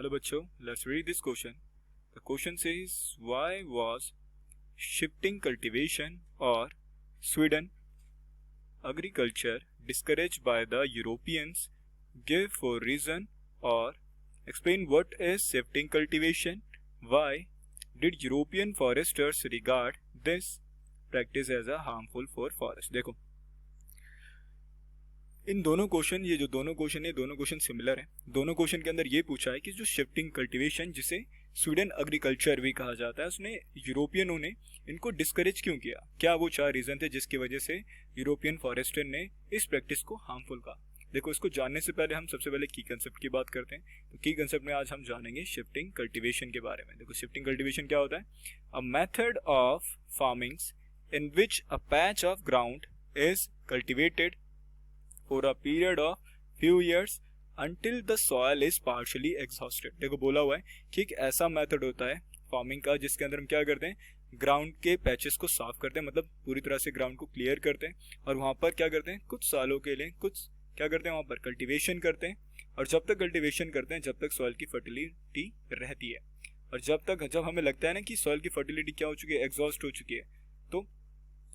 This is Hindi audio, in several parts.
Hello बच्चों, let's read this question. The question says, why was shifting cultivation or Sweden agriculture discouraged by the Europeans? Give for reason or explain what is shifting cultivation. Why did European foresters regard this practice as a harmful for forest? देखो इन दोनों क्वेश्चन, ये जो दोनों क्वेश्चन है, दोनों क्वेश्चन सिमिलर है। दोनों क्वेश्चन के अंदर ये पूछा है कि जो शिफ्टिंग कल्टीवेशन, जिसे स्वीडन एग्रीकल्चर भी कहा जाता है, उसने यूरोपियनों ने इनको डिस्करेज क्यों किया। क्या वो 4 रीजन थे जिसकी वजह से यूरोपियन फॉरेस्टर ने इस प्रैक्टिस को हार्मफुल कहा। देखो, इसको जानने से पहले हम सबसे पहले की कंसेप्ट की बात करते हैं। तो की कंसेप्ट में आज हम जानेंगे शिफ्टिंग कल्टीवेशन के बारे में। देखो, शिफ्टिंग कल्टीवेशन क्या होता है? A method of farming in which a patch of ground is cultivated for a period of few years until the soil is partially exhausted। देखो, बोला हुआ है कि एक ऐसा मेथड होता है फार्मिंग का जिसके अंदर हम क्या करते हैं, ग्राउंड के पैचेस को साफ करते हैं, मतलब पूरी तरह से ग्राउंड को क्लियर करते हैं और वहां पर क्या करते हैं, कुछ सालों के लिए कुछ क्या करते हैं, वहां पर कल्टीवेशन करते हैं। और जब तक कल्टीवेशन करते हैं, जब तक सॉइल की फर्टिलिटी रहती है, और जब हमें लगता है ना कि सॉइल की फर्टिलिटी क्या हो चुकी है, एग्जॉस्ट हो चुकी है, तो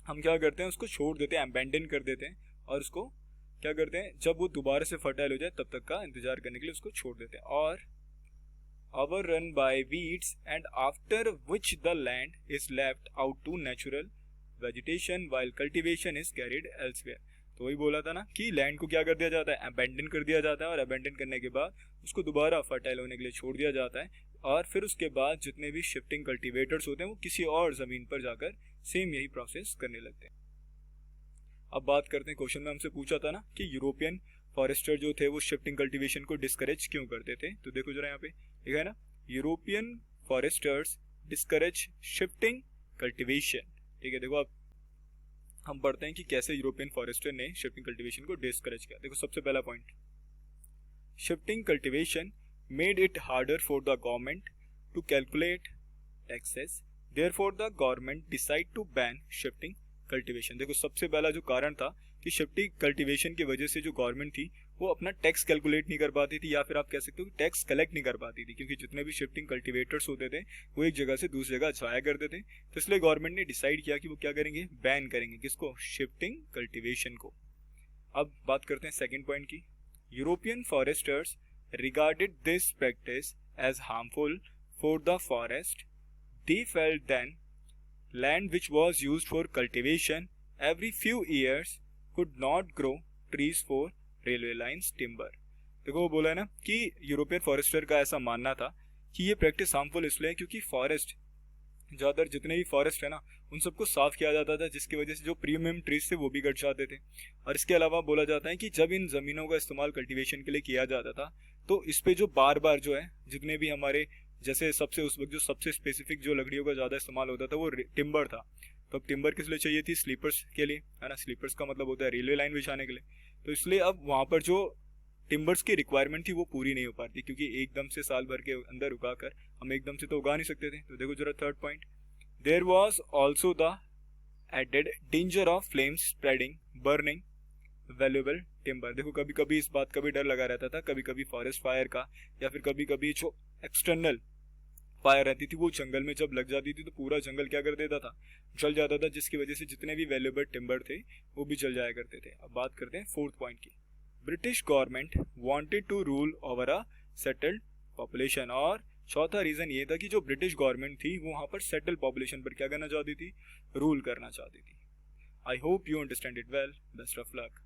हम क्या करते हैं, उसको छोड़ देते हैं, अबैंडन कर देते हैं और उसको क्या करते हैं, जब वो दोबारा से फर्टाइल हो जाए तब तक का इंतजार करने के लिए उसको छोड़ देते हैं। और over run by weeds and after which the land is left out to natural vegetation while cultivation is carried elsewhere. तो वही बोला था ना कि लैंड को क्या कर दिया जाता है, अबैंडन कर दिया जाता है, और अबैंडन करने के बाद उसको दोबारा फर्टाइल होने के लिए छोड़ दिया जाता है। और फिर उसके बाद जितने भी शिफ्टिंग कल्टीवेटर्स होते हैं वो किसी और जमीन पर जाकर सेम यही प्रोसेस करने लगते हैं। अब बात करते हैं, क्वेश्चन में हमसे पूछा था ना कि यूरोपियन फॉरेस्टर जो थे वो शिफ्टिंग कल्टीवेशन को डिस्करेज क्यों करते थे। तो देखो जरा यहाँ पे लिखा है ना, European foresters discourage shifting cultivation. ठीक है, देखो अब हम पढ़ते हैं कि कैसे यूरोपियन फॉरेस्टर ने शिफ्टिंग कल्टीवेशन को डिस्करेज किया। देखो, सबसे पहला point, shifting cultivation made it harder for the government to calculate taxes, therefore the government decide to ban shifting cultivation. देखो, सबसे पहला जो कारण था कि शिफ्टिंग कल्टीवेशन की वजह से जो गवर्नमेंट थी वो अपना टैक्स कैलकुलेट नहीं कर पाती थी, या फिर आप कह सकते हो कि टैक्स कलेक्ट नहीं कर पाती थी, क्योंकि जितने भी शिफ्टिंग कल्टीवेटर्स होते थे वो एक जगह से दूसरी जगह जाया करते थे। तो इसलिए गवर्नमेंट ने डिसाइड किया कि वो क्या करेंगे, बैन करेंगे किसको, शिफ्टिंग कल्टीवेशन को। अब बात करते हैं सेकेंड पॉइंट की। European foresters regarded this practice as harmful for the forest. They felt then land which was used for cultivation every few years could not grow trees for railway lines timber। देखो, वो बोला है ना कि यूरोपियन फॉरेस्टर का ऐसा मानना था कि ये प्रैक्टिस हार्मफुल इसलिए क्योंकि फॉरेस्ट, ज़्यादातर जितने भी फॉरेस्ट है ना उन सबको साफ किया जाता था, जिसकी वजह से जो प्रीमियम ट्रीज थे वो भी कट जाते थे। और इसके अलावा बोला जाता है कि जब इन ज़मीनों का इस्तेमाल कल्टीवेशन के लिए किया जाता था तो इस पे जो बार बार जो है, जितने भी हमारे जैसे सबसे उस वक्त जो सबसे स्पेसिफिक जो लकड़ियों का ज़्यादा इस्तेमाल होता था वो टिम्बर था। तो अब टिम्बर किस लिए चाहिए थी, स्लीपर्स के लिए, है ना। स्लीपर्स का मतलब होता है रेलवे लाइन बिछाने के लिए। तो इसलिए अब वहाँ पर जो टिम्बर्स की रिक्वायरमेंट थी वो पूरी नहीं हो पाती, क्योंकि एकदम से साल भर के अंदर उगा कर हम एकदम से तो उगा नहीं सकते थे। तो देखो जरा third point, there was also the added danger of flames spreading burning valuable timber. देखो, कभी कभी इस बात का भी डर लगा रहता था, कभी कभी फॉरेस्ट फायर का, या फिर कभी कभी जो एक्सटर्नल फायर रहती थी वो जंगल में जब लग जाती थी तो पूरा जंगल क्या कर देता था, जल जाता था, जिसकी वजह से जितने भी वैल्यूएबल टिम्बर थे वो भी जल जाया करते थे। अब बात करते हैं फोर्थ पॉइंट की। British government wanted to rule over a settled population. और चौथा रीजन ये था कि जो ब्रिटिश गवर्नमेंट थी वो वहाँ पर सेटल्ड पॉपुलेशन पर क्या करना चाहती थी, रूल करना चाहती थी। I hope you understand it well. Best of luck.